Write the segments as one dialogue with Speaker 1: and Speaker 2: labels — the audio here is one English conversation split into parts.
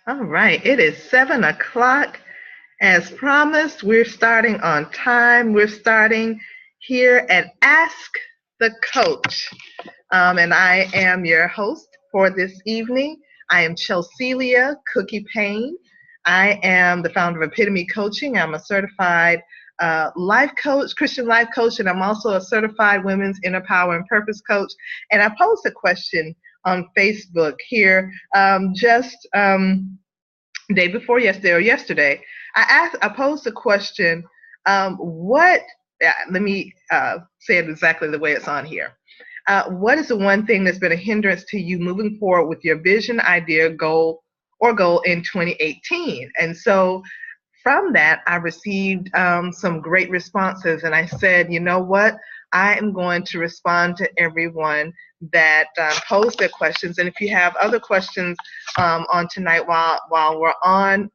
Speaker 1: All right, it is 7 o'clock. As promised, we're starting on time. We're starting here at Ask the Coach. And I am your host for this evening. I am Chelsealya Cookie Payne. I am the founder of Epitome Coaching. I'm a certified life coach, Christian life coach, and I'm also a certified women's inner power and purpose coach. And I posed a question on Facebook here just day before yesterday or yesterday. I posed a question. What? Let me say it exactly the way it's on here. What is the one thing that's been a hindrance to you moving forward with your vision, idea, goal, or goal in 2018? And so from that, I received some great responses, and I said, you know what? I am going to respond to everyone that posed their questions. And if you have other questions on tonight while we're on,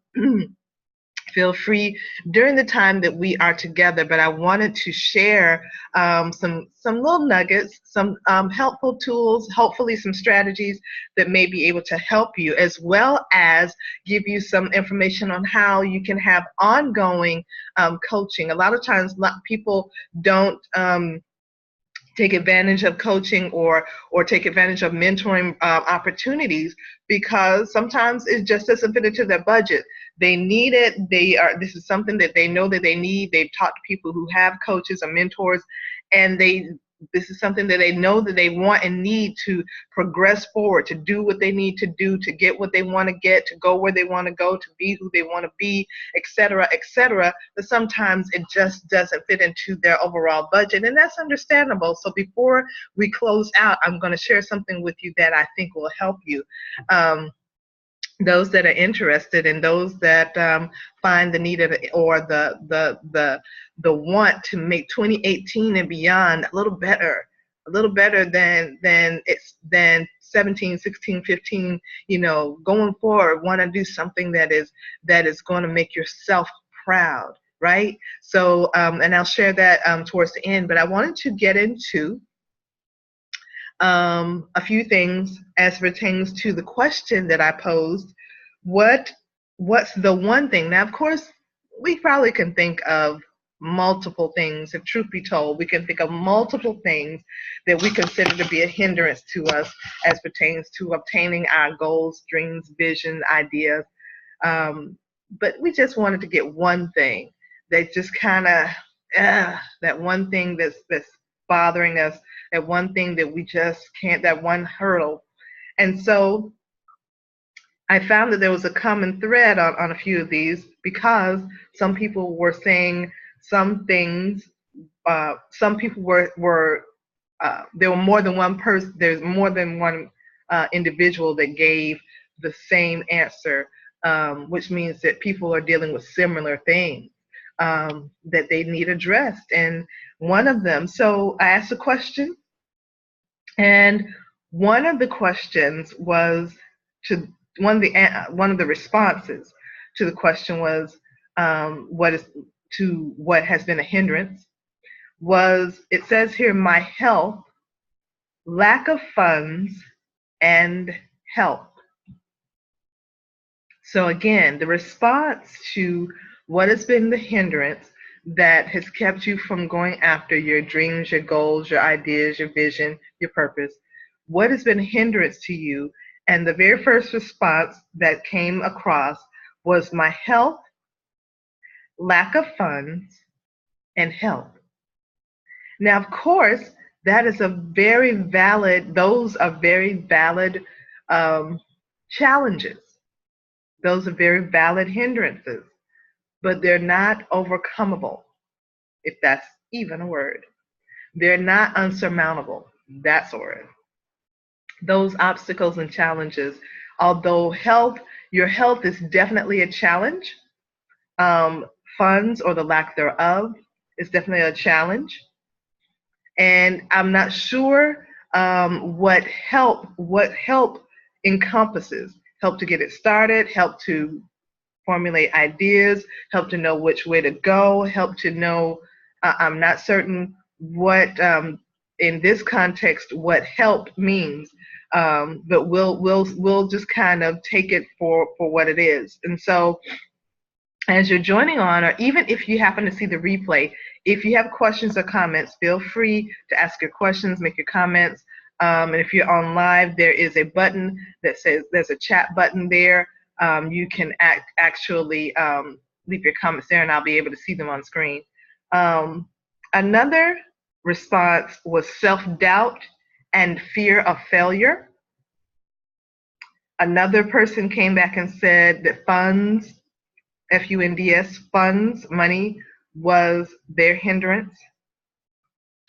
Speaker 1: feel free during the time that we are together. But I wanted to share some little nuggets, some helpful tools, hopefully some strategies that may be able to help you, as well as give you some information on how you can have ongoing coaching. A lot of times people don't take advantage of coaching or take advantage of mentoring opportunities, because sometimes it just doesn't fit into their budget. They need it. This is something that they know that they need. They've talked to people who have coaches or mentors, and this is something that they know that they want and need to progress forward, to do what they need to do, to get what they want to get, to go where they want to go, to be who they want to be, etc., etc. But sometimes it just doesn't fit into their overall budget, and that's understandable. So before we close out, I'm going to share something with you that I think will help you. Those that are interested, and those that find the need of it, or the want to make 2018 and beyond a little better than 17, 16, 15. Going forward, want to do something that is going to make yourself proud, right? So, and I'll share that towards the end. But I wanted to get into a few things as pertains to the question that I posed. What's the one thing? Now, of course, we probably can think of multiple things. If truth be told, we can think of multiple things that we consider to be a hindrance to us as pertains to obtaining our goals, dreams, vision, ideas. But we just wanted to get one thing that just kind of, that one thing that's bothering us, that one thing that we just can't, that one hurdle. And so I found that there was a common thread on a few of these, because some people were saying some things. Some people were there were more than one person. There's more than one individual that gave the same answer, which means that people are dealing with similar things that they need addressed. And one of them, so I asked a question, and one of the questions was to one of the responses to the question was, what has been a hindrance, was, it says here, my health, lack of funds, and help. So again, the response to what has been the hindrance that has kept you from going after your dreams, your goals, your ideas, your vision, your purpose, what has been a hindrance to you? And the very first response that came across was my health, lack of funds, and help. Now, of course, that is those are very valid challenges. Those are very valid hindrances, but they're not overcomable, if that's even a word. They're not unsurmountable. That's a word. Those obstacles and challenges, although your health is definitely a challenge, funds or the lack thereof is definitely a challenge. And I'm not sure what help encompasses. Help to get it started, help to formulate ideas, help to know which way to go, help to know, I'm not certain what, in this context, what help means, but we'll just kind of take it for what it is. And so, as you're joining on, or even if you happen to see the replay, if you have questions or comments, feel free to ask your questions, make your comments. And if you're on live, there is a button that says, there's a chat button there. You can actually leave your comments there, and I'll be able to see them on screen. Another response was self-doubt and fear of failure. Another person came back and said that funds, F-U-N-D-S, funds, money, was their hindrance.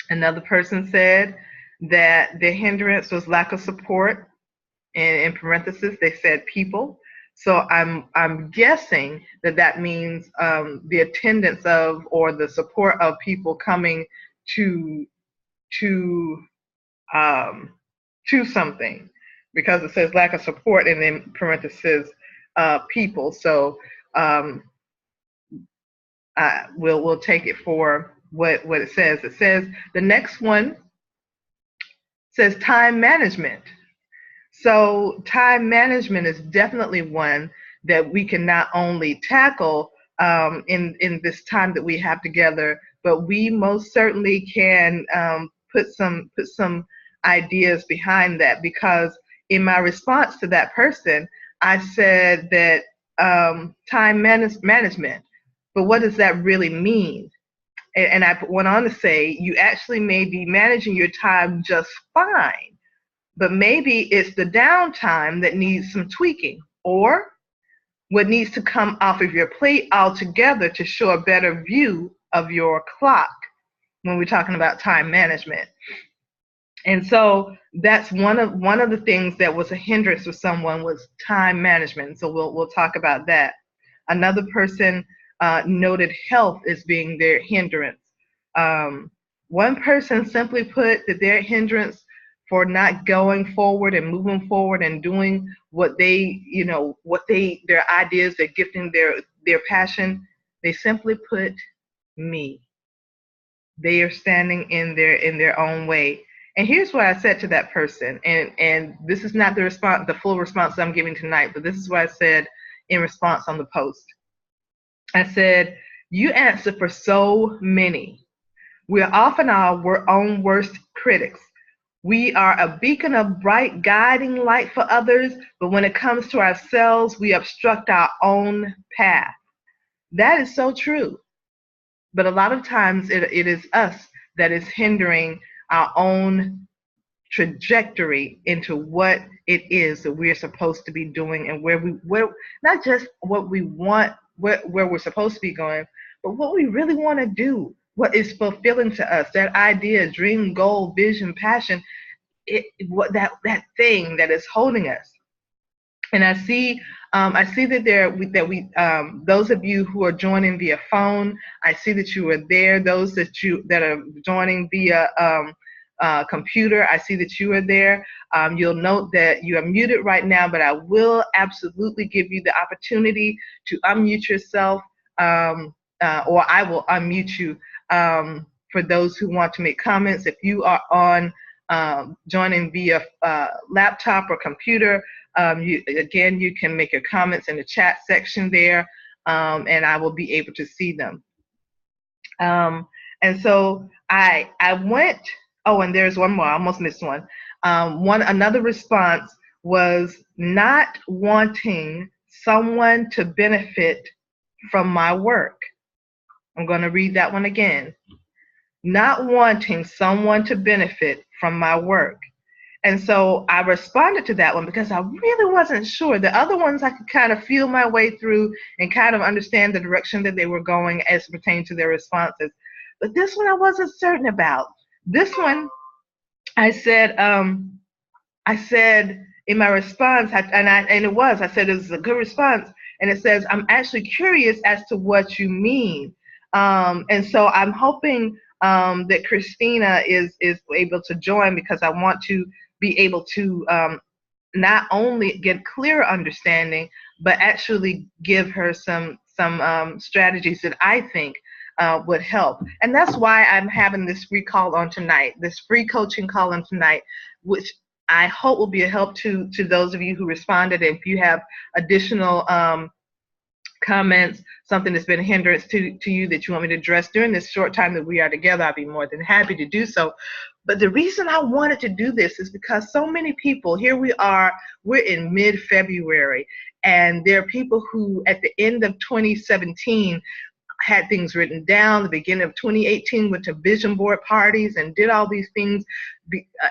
Speaker 1: Another person said that their hindrance was lack of support, and in parentheses they said people. So I'm guessing that means the attendance of, or the support of people coming to something, because it says lack of support and then parentheses people. So we'll take it for what it says. It says the next one says time management. So time management is definitely one that we can not only tackle in this time that we have together, but we most certainly can put some ideas behind that, because in my response to that person, I said that time management, but what does that really mean? And I went on to say, you actually may be managing your time just fine, but maybe it's the downtime that needs some tweaking, or what needs to come off of your plate altogether to show a better view of your clock when we're talking about time management. And so that's one of the things that was a hindrance for someone, was time management. So we'll talk about that. Another person noted health as being their hindrance. One person simply put that their hindrance for not going forward and moving forward and doing what they, their ideas, their gifting, their passion, they simply put me. They are standing in their own way. And here's what I said to that person, and this is not the full response I'm giving tonight, but this is what I said in response on the post. I said, you answer for so many. We are often our own worst critics. We are a beacon of bright guiding light for others, but when it comes to ourselves, we obstruct our own path. That is so true. But a lot of times it is us that is hindering our own trajectory into what it is that we're supposed to be doing, and where not just what we want, where we're supposed to be going, but what we really want to do, what is fulfilling to us, that idea, dream, goal, vision, passion, that thing that is holding us. And I see that those of you who are joining via phone, I see that you are there. Those that are joining via computer, I see that you are there. You'll note that you are muted right now, but I will absolutely give you the opportunity to unmute yourself, or I will unmute you for those who want to make comments. If you are on joining via laptop or computer, you can make your comments in the chat section there, and I will be able to see them. And so I went, oh, and there's one more, I almost missed one. Another response was not wanting someone to benefit from my work. I'm going to read that one again. Not wanting someone to benefit from my work. And so I responded to that one because I really wasn't sure. The other ones I could kind of feel my way through and kind of understand the direction that they were going as pertaining to their responses. But this one I wasn't certain about. This one, I said in my response, I said it was a good response, and it says, I'm actually curious as to what you mean. And so I'm hoping that Christina is able to join, because I want to be able to not only get clearer understanding, but actually give her some strategies that I think would help. And that's why I'm having this free call on tonight, this free coaching call on tonight, which I hope will be a help to those of you who responded. If you have additional comments, something that's been a hindrance to you that you want me to address during this short time that we are together, I'll be more than happy to do so. But the reason I wanted to do this is because so many people, here we are, we're in mid-February, and there are people who at the end of 2017 had things written down. The beginning of 2018 went to vision board parties and did all these things,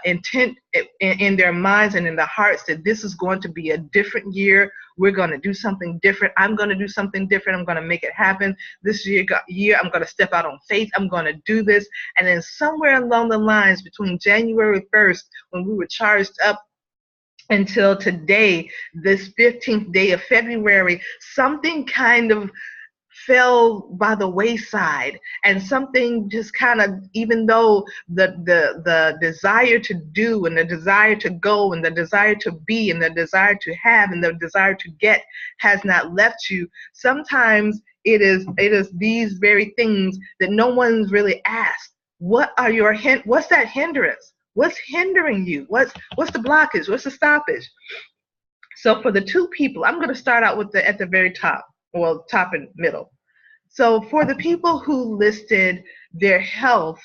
Speaker 1: intent in their minds and in their hearts that this is going to be a different year. We're going to do something different. I'm going to do something different. I'm going to make it happen. This year I'm going to step out on faith. I'm going to do this. And then somewhere along the lines between January 1st, when we were charged up, until today, this 15th day of February, something kind of fell by the wayside, and something just kind of, even though the desire to do and the desire to go and the desire to be and the desire to have and the desire to get has not left you, sometimes it is these very things that no one's really asked. What's that hindrance? What's hindering you? What's the blockage? What's the stoppage? So for the two people, I'm going to start out with at the very top, well, top and middle. So for the people who listed their health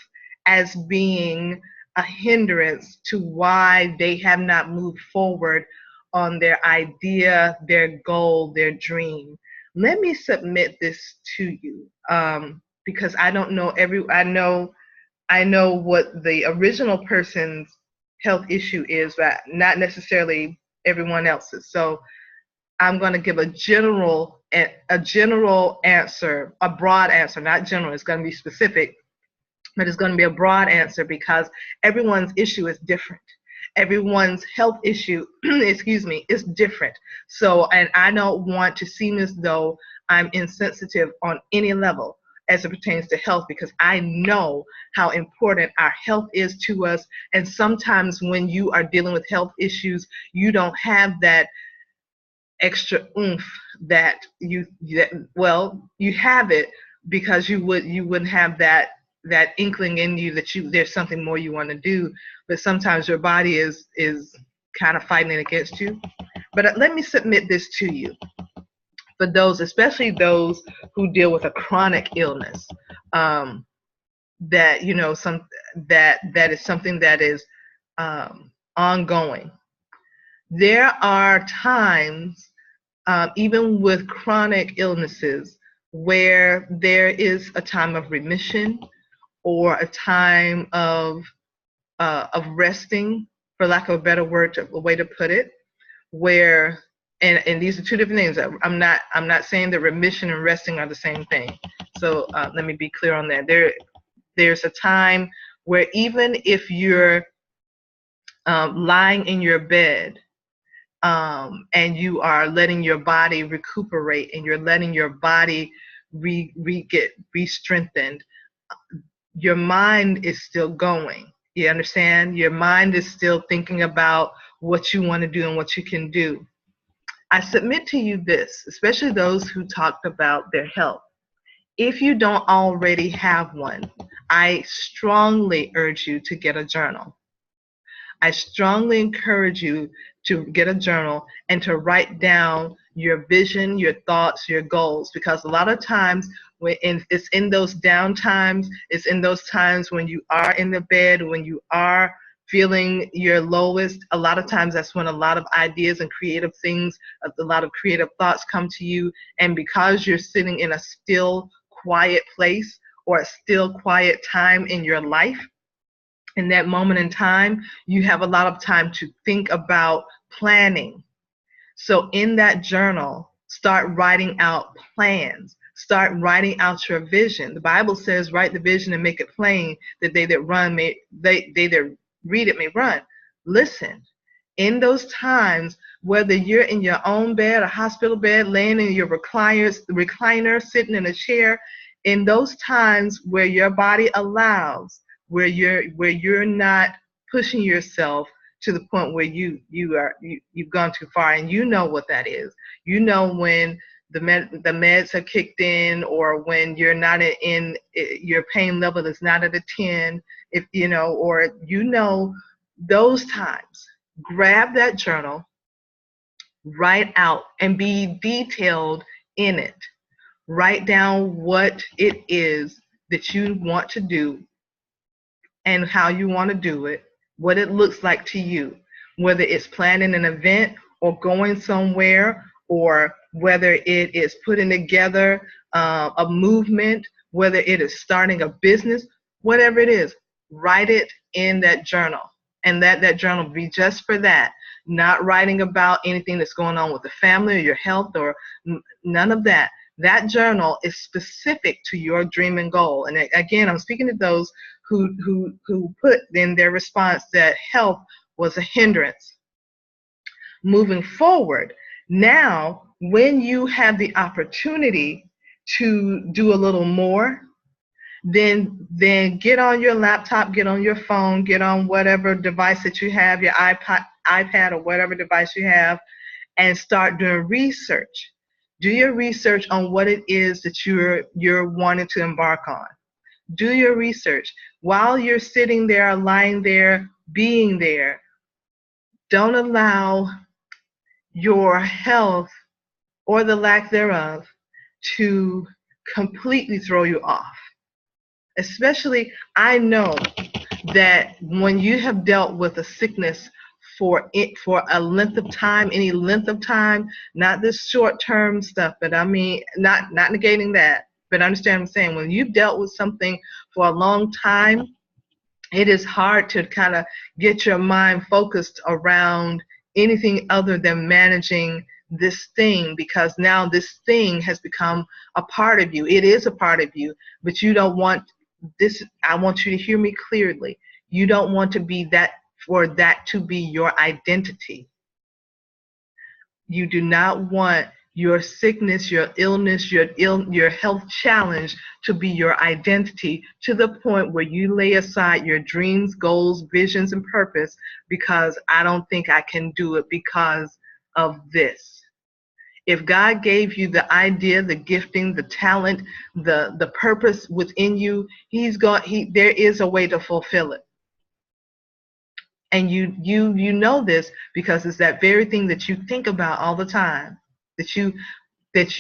Speaker 1: as being a hindrance to why they have not moved forward on their idea, their goal, their dream, let me submit this to you, because I don't know I know what the original person's health issue is, but not necessarily everyone else's. So I'm going to give a general answer, a broad answer, not general. It's going to be specific, but it's going to be a broad answer because everyone's issue is different. Everyone's health issue, excuse me, is different. So, and I don't want to seem as though I'm insensitive on any level as it pertains to health, because I know how important our health is to us. And sometimes when you are dealing with health issues, you don't have that extra oomph that you have it because you wouldn't have that inkling in you that there's something more you want to do, but sometimes your body is kind of fighting against you. But let me submit this to you, for those, especially those who deal with a chronic illness, that that is something that is ongoing. There are times, even with chronic illnesses, where there is a time of remission or a time of resting, for lack of a better way to put it, where and these are two different things. I'm not saying that remission and resting are the same thing. So let me be clear on that. There's a time where even if you're lying in your bed, and you are letting your body recuperate and you're letting your body be strengthened, your mind is still going. You understand? Your mind is still thinking about what you want to do and what you can do. I submit to you this, especially those who talked about their health. If you don't already have one, I strongly urge you to get a journal. I strongly encourage you to get a journal and to write down your vision, your thoughts, your goals, because a lot of times it's in those down times, it's in those times when you are in the bed, when you are feeling your lowest, a lot of times that's when a lot of ideas and creative things, a lot of creative thoughts come to you. And because you're sitting in a still, quiet place or a still, quiet time in your life, in that moment in time, you have a lot of time to think about planning. So in that journal, start writing out plans. Start writing out your vision. The Bible says, write the vision and make it plain, that they that read it may run. Listen, in those times, whether you're in your own bed, a hospital bed, laying in your recliner, sitting in a chair, in those times where your body allows, where you're not pushing yourself to the point where you've gone too far, and you know what that is. You know when the meds have kicked in, or when you're not in your pain level is not at a 10, if you know, or those times. Grab that journal, write out, and be detailed in it. Write down what it is that you want to do and how you want to do it, what it looks like to you, whether it's planning an event or going somewhere, or whether it is putting together a movement, whether it is starting a business, whatever it is, write it in that journal. And that journal be just for that, not writing about anything that's going on with the family or your health or none of that. That journal is specific to your dream and goal. And again, I'm speaking to those who put in their response that health was a hindrance. Moving forward, now when you have the opportunity to do a little more, then get on your laptop, get on your phone, get on whatever device that you have, your iPad or whatever device you have, and start doing research. Do your research on what it is that you're wanting to embark on. Do your research. While you're sitting there, lying there, being there, don't allow your health or the lack thereof to completely throw you off. Especially, I know that when you have dealt with a sickness for a length of time, any length of time, not this short-term stuff, but I mean, not negating that, but understand what I'm saying. When you've dealt with something for a long time, it is hard to kind of get your mind focused around anything other than managing this thing, because now this thing has become a part of you. It is a part of you, but you don't want this. I want you to hear me clearly. You don't want to be that, for that to be your identity. You do not want your sickness, your illness, your health challenge to be your identity, to the point where you lay aside your dreams, goals, visions, and purpose because I don't think I can do it because of this. If God gave you the idea, the gifting, the talent, the purpose within you, there is a way to fulfill it. And you know this because it's that very thing that you think about all the time, that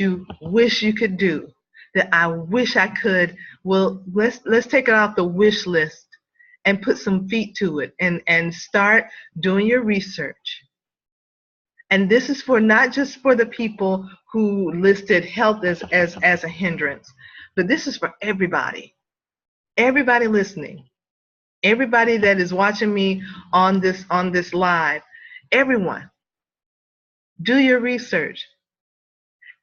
Speaker 1: you wish you could do, that I wish I could. Well, let's take it off the wish list and put some feet to it and start doing your research. And this is for not just for the people who listed health as a hindrance, but this is for everybody. Everybody listening. Everybody that is watching me on this live, everyone, do your research.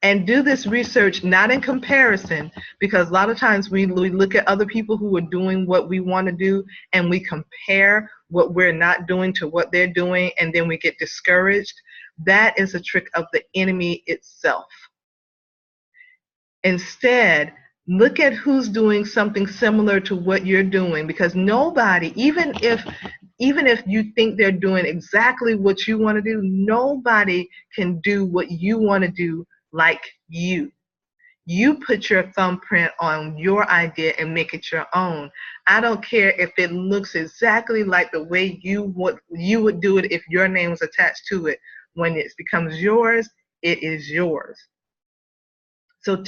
Speaker 1: And do this research not in comparison, because a lot of times we look at other people who are doing what we want to do and we compare what we're not doing to what they're doing, and then we get discouraged. That is a trick of the enemy itself. Instead, look at who's doing something similar to what you're doing, because nobody, even if you think they're doing exactly what you want to do, nobody can do what you want to do like you. You put your thumbprint on your idea and make it your own. I don't care if it looks exactly like the way you would do it if your name was attached to it. When it becomes yours, it is yours. So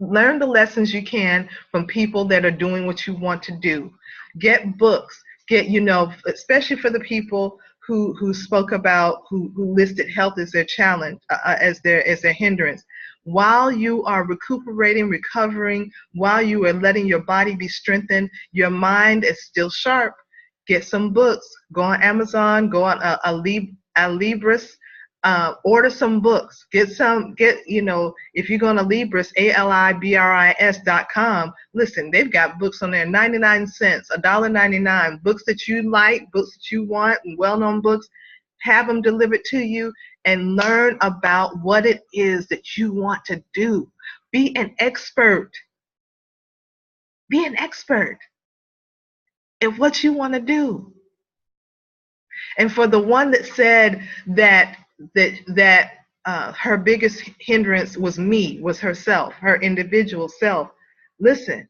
Speaker 1: learn the lessons you can from people that are doing what you want to do. Get books. Especially for the people who spoke about, who listed health as their challenge, as their hindrance. While you are recuperating, recovering, while you are letting your body be strengthened, your mind is still sharp. Get some books. Go on Amazon. Go on Libris. Order some books. If you're going to Libris, ALIBRIS.com, listen, they've got books on there, 99 cents, $1.99, books that you like, books that you want, well-known books. Have them delivered to you and learn about what it is that you want to do. Be an expert. Be an expert at what you want to do. And for the one that said that her biggest hindrance was me, was herself, her individual self, listen,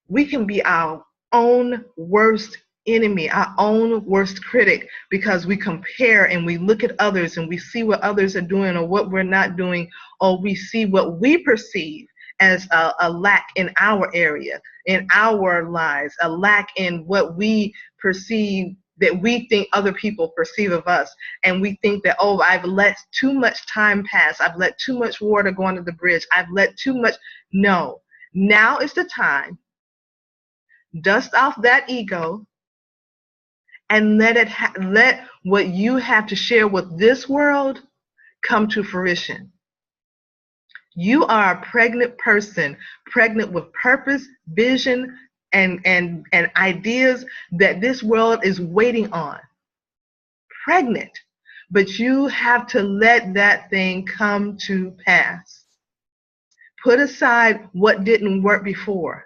Speaker 1: we can be our own worst enemy, our own worst critic, because we compare and we look at others and we see what others are doing or what we're not doing, or we see what we perceive as a lack in our area, in our lives, a lack in what we perceive that we think other people perceive of us. And we think that, oh, I've let too much time pass. I've let too much water go under the bridge. I've let too much. No, now is the time. Dust off that ego and let what you have to share with this world come to fruition. You are a pregnant person, pregnant with purpose, vision, and ideas that this world is waiting on. Pregnant. But you have to let that thing come to pass. Put aside what didn't work before.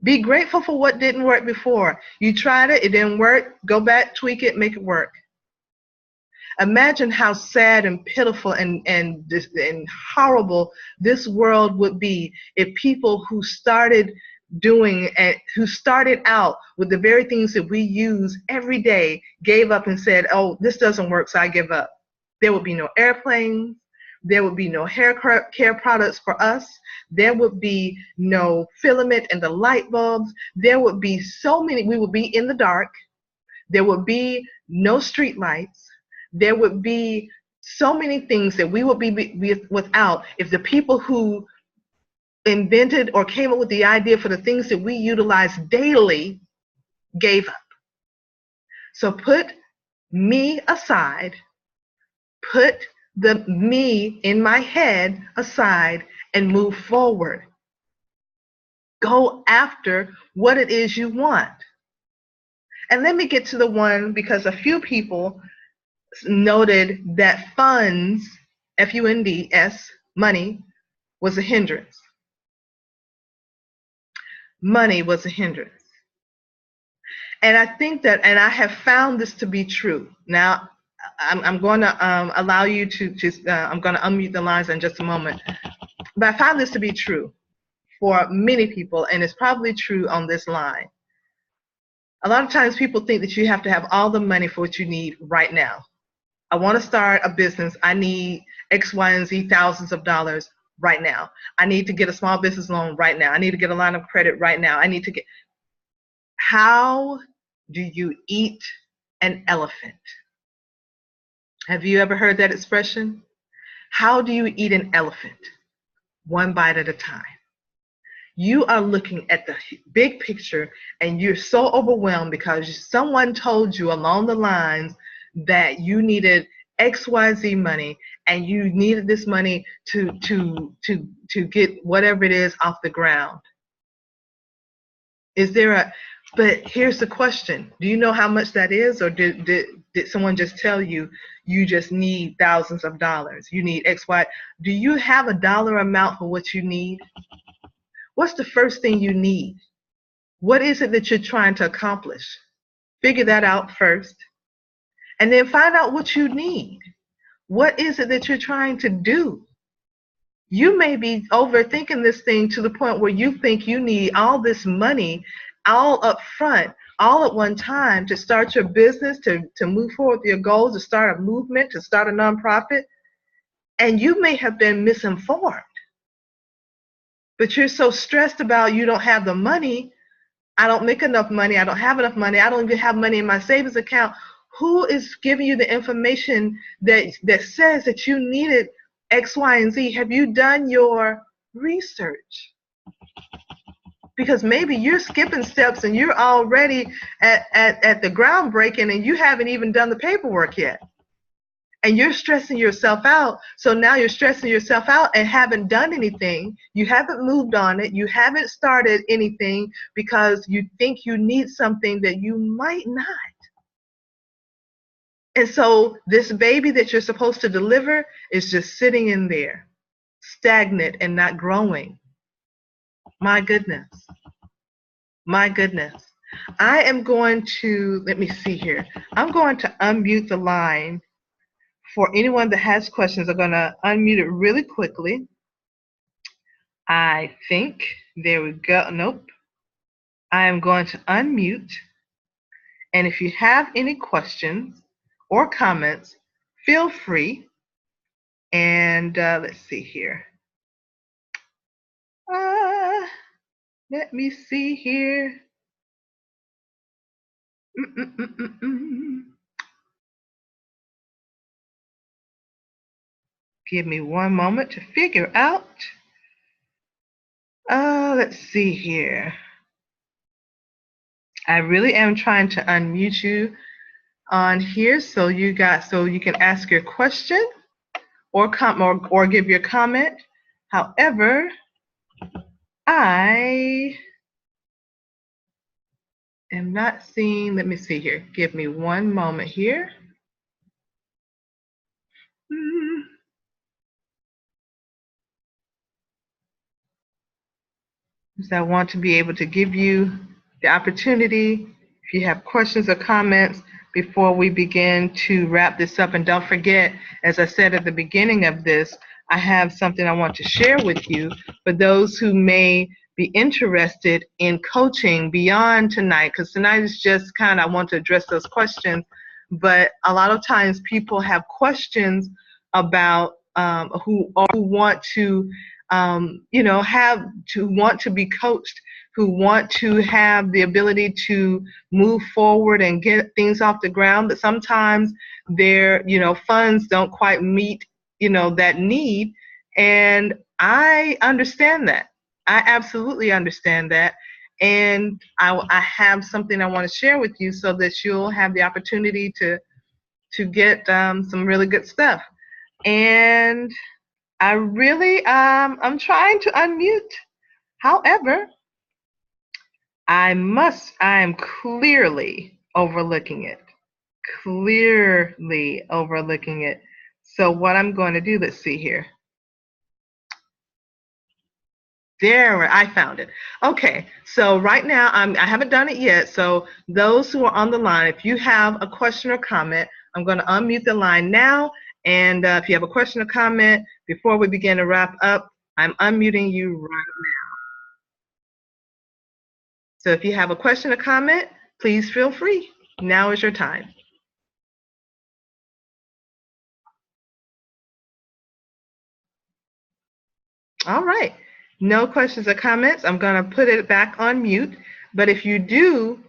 Speaker 1: Be grateful for what didn't work before. You tried it, it didn't work. Go back, tweak it, make it work. Imagine how sad and pitiful and horrible this world would be if people who started out with the very things that we use every day gave up and said, oh, this doesn't work, so I give up. There would be no airplanes. There would be no hair care products for us. There would be no filament in the light bulbs. There would be so many. We would be in the dark. There would be no street lights. There would be so many things that we would be without if the people who invented or came up with the idea for the things that we utilize daily gave up. So put me aside, put the me in my head aside, and move forward. Go after what it is you want. And let me get to the one, because a few people noted that funds, F-U-N-D-S, money, was a hindrance. Money was a hindrance. And I think that, and I have found this to be true. Now, I'm going to allow you to I'm going to unmute the lines in just a moment. But I found this to be true for many people, and it's probably true on this line. A lot of times people think that you have to have all the money for what you need right now. I want to start a business. I need X, Y, and Z thousands of dollars right now. I need to get a small business loan right now. I need to get a line of credit right now. I need to get. How do you eat an elephant? Have you ever heard that expression? How do you eat an elephant? One bite at a time. You are looking at the big picture and you're so overwhelmed because someone told you along the lines that you needed XYZ money and you needed this money to get whatever it is off the ground. But here's the question. Do you know how much that is, or did someone just tell you you just need thousands of dollars? You need X, Y. Do you have a dollar amount for what you need? What's the first thing you need? What is it that you're trying to accomplish? Figure that out first. And then find out what you need. What is it that you're trying to do? You may be overthinking this thing to the point where you think you need all this money all up front, all at one time, to start your business, to move forward with your goals, to start a movement, to start a nonprofit. And you may have been misinformed. But you're so stressed about you don't have the money. I don't make enough money. I don't have enough money. I don't even have money in my savings account. Who is giving you the information that says that you needed X, Y, and Z? Have you done your research? Because maybe you're skipping steps and you're already at the groundbreaking and you haven't even done the paperwork yet. And you're stressing yourself out. So now you're stressing yourself out and haven't done anything. You haven't moved on it. You haven't started anything because you think you need something that you might not. And so this baby that you're supposed to deliver is just sitting in there, stagnant and not growing. My goodness. My goodness. I am going to, let me see here. I'm going to unmute the line for anyone that has questions. I'm going to unmute it really quickly. I think, there we go. Nope. I am going to unmute. And if you have any questions or comments, feel free. And let's see here. Let me see here. Give me one moment to figure out. Let's see here. I really am trying to unmute you on here so you can ask your question or give your comment. However, I am not seeing. Let me see here. Give me one moment here. So I want to be able to give you the opportunity, if you have questions or comments, before we begin to wrap this up. And don't forget, as I said at the beginning of this, I have something I want to share with you for those who may be interested in coaching beyond tonight, because tonight is just kind of, I want to address those questions, but a lot of times people have questions about who want to want to be coached, who want to have the ability to move forward and get things off the ground, but sometimes their, funds don't quite meet, that need. And I understand that. I absolutely understand that. And I have something I want to share with you so that you'll have the opportunity to get some really good stuff. And I really, I'm trying to unmute. However, I am clearly overlooking it. Clearly overlooking it. So what I'm going to do, let's see here. There, I found it. Okay, so right now, I haven't done it yet. So those who are on the line, if you have a question or comment, I'm going to unmute the line now. And if you have a question or comment, before we begin to wrap up, I'm unmuting you right now. So if you have a question or comment, please feel free. Now is your time. All right. No questions or comments. I'm going to put it back on mute. But if you do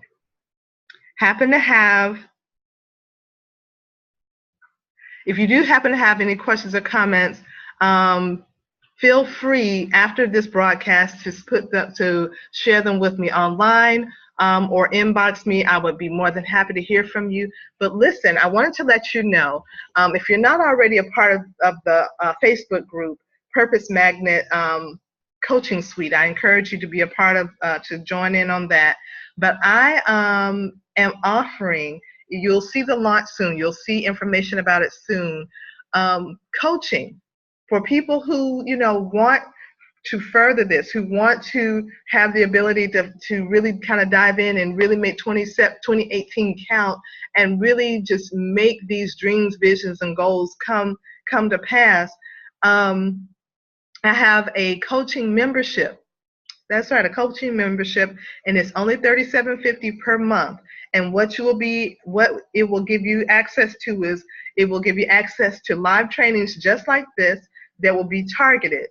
Speaker 1: happen to have any questions or comments, feel free after this broadcast to share them with me online or inbox me. I would be more than happy to hear from you. But listen, I wanted to let you know, if you're not already a part of the Facebook group, Purpose Magnet Coaching Suite, I encourage you to be a part of, to join in on that. But I am offering, you'll see the launch soon, you'll see information about it soon, coaching for people who, want to further this, who want to have the ability to really kind of dive in and really make 2018 count and really just make these dreams, visions, and goals come to pass. I have a coaching membership. That's right, a coaching membership, and it's only $37.50 per month. And what it will give you access to is, it will give you access to live trainings just like this that will be targeted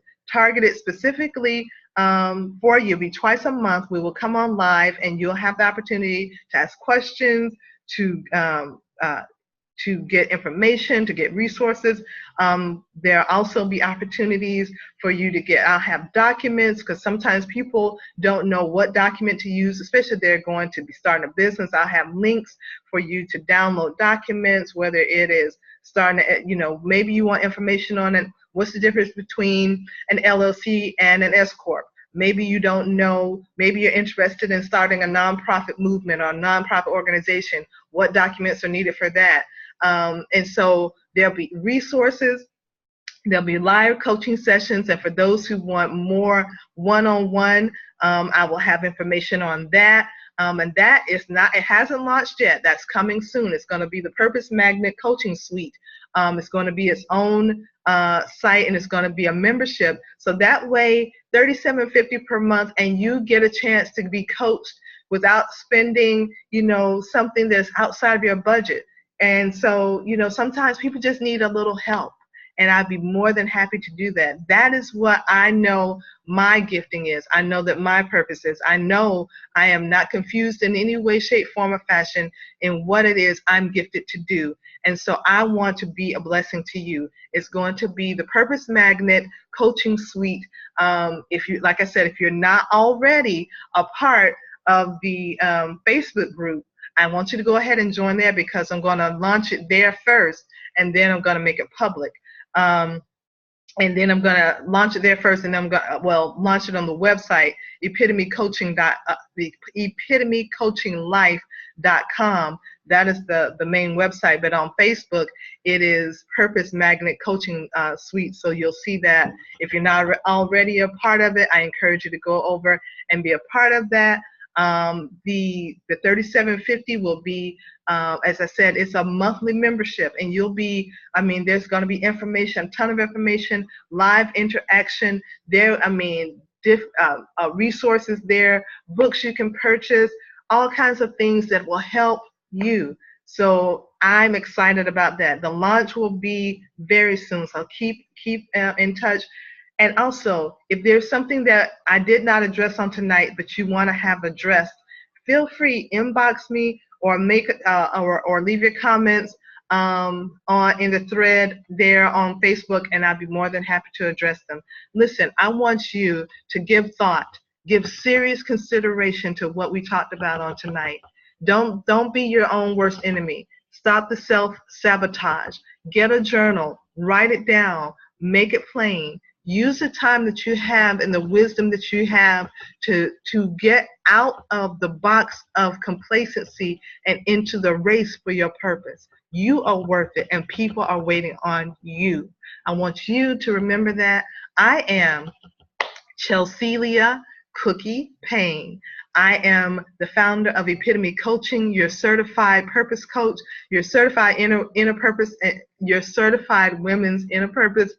Speaker 1: specifically for you. It'll be twice a month. We will come on live, and you'll have the opportunity to ask questions, to get information, to get resources. There'll also be opportunities for you to I'll have documents, because sometimes people don't know what document to use, especially if they're going to be starting a business. I'll have links for you to download documents, whether it is starting, maybe you want information on it. What's the difference between an LLC and an S Corp? Maybe you don't know, maybe you're interested in starting a nonprofit movement or a nonprofit organization. What documents are needed for that? And so there'll be resources, there'll be live coaching sessions, and for those who want more one-on-one, I will have information on that. And that is not, it hasn't launched yet. That's coming soon. It's going to be the Purpose Magnet Coaching Suite. It's going to be its own site, and it's going to be a membership. So that way, $37.50 per month, and you get a chance to be coached without spending, something that's outside of your budget. And so, sometimes people just need a little help, and I'd be more than happy to do that. That is what I know my gifting is. I know that my purpose is. I know I am not confused in any way, shape, form, or fashion in what it is I'm gifted to do. And so I want to be a blessing to you. It's going to be the Purpose Magnet Coaching Suite. If you, like I said, if you're not already a part of the Facebook group, I want you to go ahead and join there, because I'm going to launch it there first, and then I'm going to make it public. And then I'm going to launch it there first, and then I'm going to, launch it on the website, the epitomecoachinglife.com. That is the main website. But on Facebook, it is Purpose Magnet Coaching Suite. So you'll see that. If you're not already a part of it, I encourage you to go over and be a part of that. The $37.50 will be, as I said, it's a monthly membership, and you'll be, there's going to be information, a ton of information, live interaction there. Resources there, books you can purchase, all kinds of things that will help you. So I'm excited about that. The launch will be very soon, so keep in touch. And also, if there's something that I did not address on tonight, but you want to have addressed, feel free, inbox me, or make or leave your comments in the thread there on Facebook, and I'll be more than happy to address them. Listen, I want you to give thought, give serious consideration to what we talked about on tonight. Don't be your own worst enemy. Stop the self-sabotage. Get a journal, write it down, make it plain. Use the time that you have and the wisdom that you have to get out of the box of complacency and into the race for your purpose. You are worth it, and people are waiting on you. I want you to remember that. I am Chelsealya Cookie Payne. I am the founder of Epitome Coaching, your certified purpose coach, your certified inner purpose, your certified women's inner purpose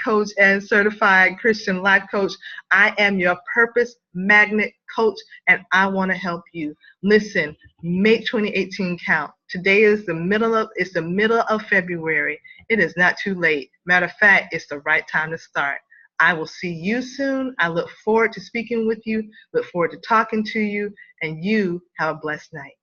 Speaker 1: coach, and certified Christian life coach. I am your purpose magnet coach, and I want to help you. Listen, make 2018 count. Today is the middle of February. It is not too late. Matter of fact, it's the right time to start. I will see you soon. I look forward to speaking with you, look forward to talking to you, and you have a blessed night.